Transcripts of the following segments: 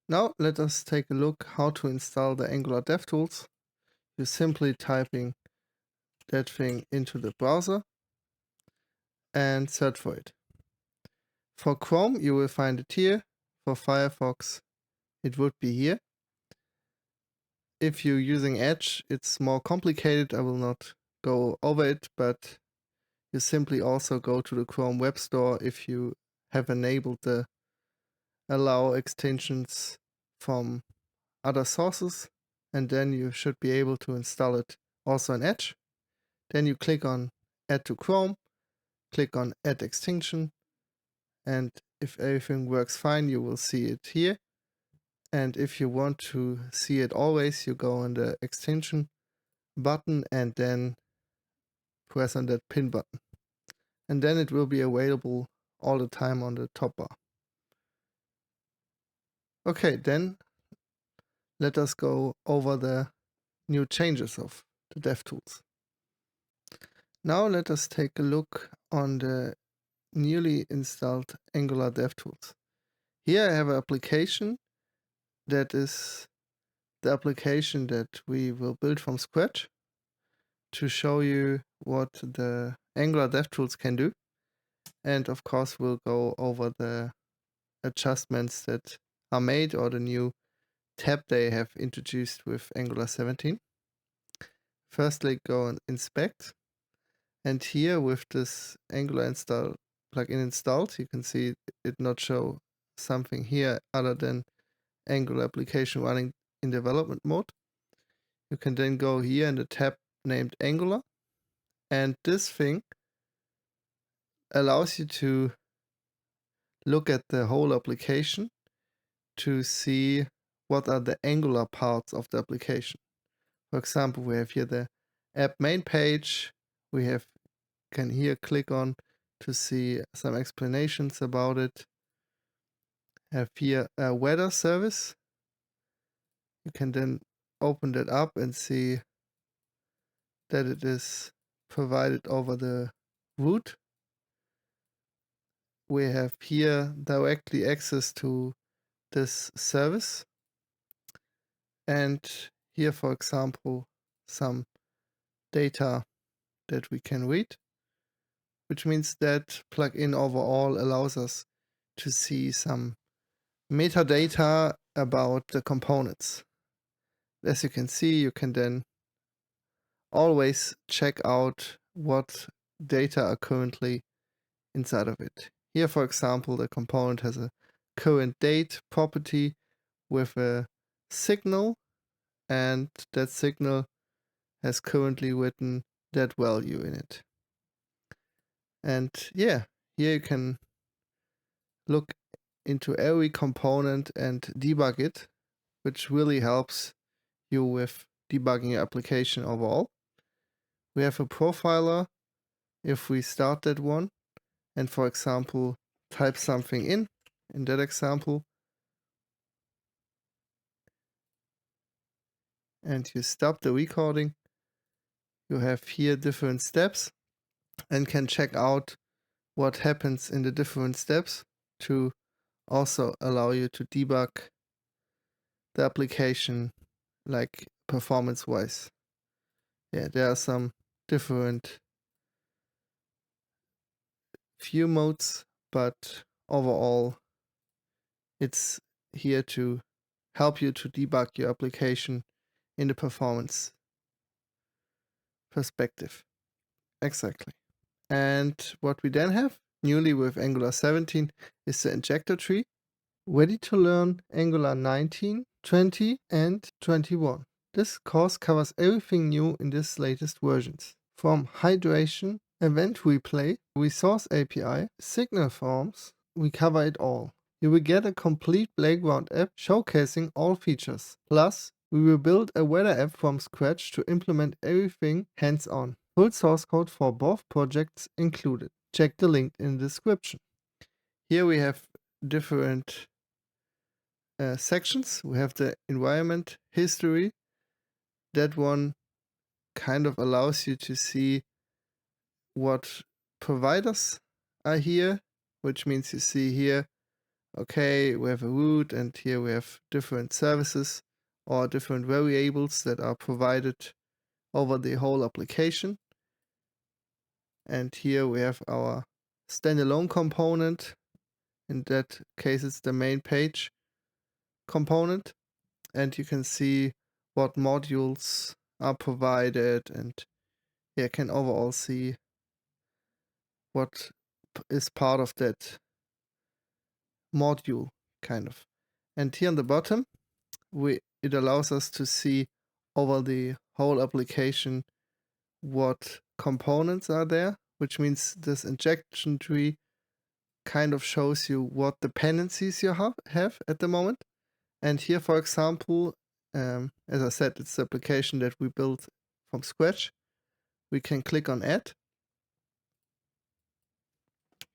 Now let us take a look how to install the Angular DevTools. You're simply typing that thing into the browser and search for it. For Chrome, you will find it here. For Firefox, it would be here. If you're using Edge, it's more complicated. I will not go over it, but you simply also go to the Chrome Web Store if you have enabled the allow extensions from other sources, and then you should be able to install it also in Edge. Then you click on Add to Chrome, click on Add Extension, and if everything works fine, you will see it here. And if you want to see it always, you go on the extension button and then press on that pin button. And then it will be available all the time on the top bar. Okay, then let us go over the new changes of the DevTools. Now let us take a look on the newly installed Angular DevTools. Here I have an application that is the application that we will build from scratch to show you what the Angular DevTools can do. And of course we'll go over the adjustments that are made or the new tab they have introduced with Angular 17. Firstly, go and inspect. And here with this Angular install plugin installed, you can see it not show something here other than Angular application running in development mode. You can then go here in the tab named Angular, and this thing allows you to look at the whole application to see what are the Angular parts of the application. For example, we have here the app main page. We can here click on to see some explanations about it. Have here a weather service. You can then open that up and see that it is provided over the root. We have here directly access to this service. And here, for example, some data that we can read, which means that plugin overall allows us to see some metadata about the components. As you can see, you can then always check out what data are currently inside of it. Here, for example, the component has a current date property with a signal, and that signal has currently written that value in it. And yeah, here you can look into every component and debug it, which really helps you with debugging your application overall. We have a profiler. If we start that one and, for example, type something in that example, and you stop the recording, you have here different steps and can check out what happens in the different steps to also allow you to debug the application like performance-wise. Yeah, there are some different view modes, but overall it's here to help you to debug your application in the performance perspective. Exactly. And what we then have newly with Angular 17 is the injector tree, ready to learn Angular 19, 20 and 21. This course covers everything new in this latest versions, from hydration, event replay, resource API, signal forms. We cover it all. You will get a complete playground app showcasing all features. Plus, we will build a weather app from scratch to implement everything hands-on. Full source code for both projects included. Check the link in the description. Here we have different sections. We have the environment history. That one kind of allows you to see what providers are here, which means you see here, okay, we have a root, and here we have different services or different variables that are provided over the whole application. And here we have our standalone component. In that case, it's the main page component. And you can see what modules are provided, and you can overall see what is part of that module, kind of. And here on the bottom, it allows us to see over the whole application what components are there, which means this injection tree kind of shows you what dependencies you have at the moment. And here, for example, as I said, it's the application that we built from scratch. We can click on add.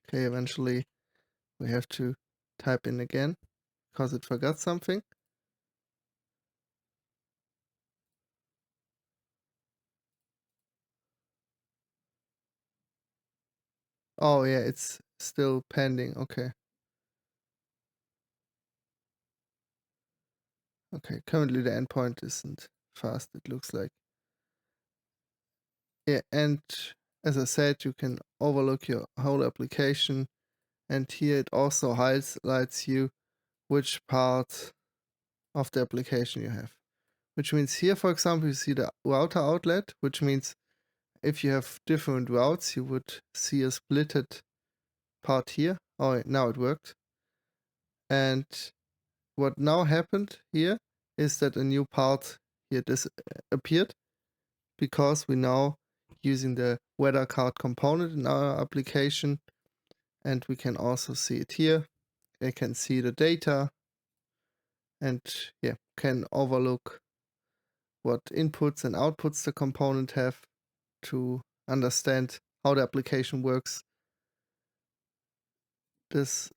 Okay, eventually we have to type in again because it forgot something. Oh yeah, it's still pending. Okay. Okay, currently the endpoint isn't fast, it looks like. Yeah, and as I said, you can overlook your whole application, and here it also highlights you which part of the application you have. Which means here, for example, you see the router outlet, which means if you have different routes, you would see a splitted part here. Oh, now it worked. And what now happened here is that a new part here appeared, because we now using the weather card component in our application, and we can also see it here. I can see the data, and yeah, can overlook what inputs and outputs the component have to understand how the application works. This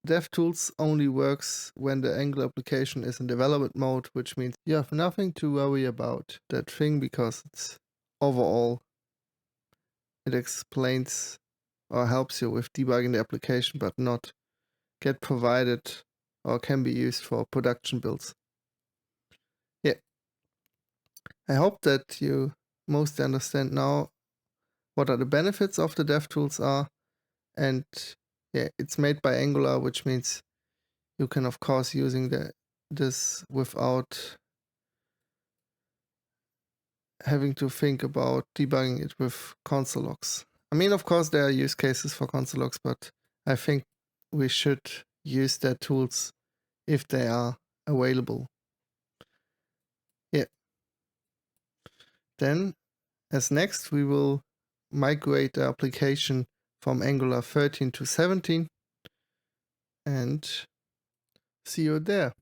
Devtools only works when the Angular application is in development mode, which means you have nothing to worry about that thing, because it's overall, it explains or helps you with debugging the application, but not get provided or can be used for production builds. Yeah. I hope that you mostly understand now what are the benefits of the Devtools are. And yeah, it's made by Angular, which means you can of course using this without having to think about debugging it with console logs. I mean, of course, there are use cases for console logs, but I think we should use their tools if they are available. Yeah. Then, as next, we will migrate the application from Angular 13 to 17, and see you there.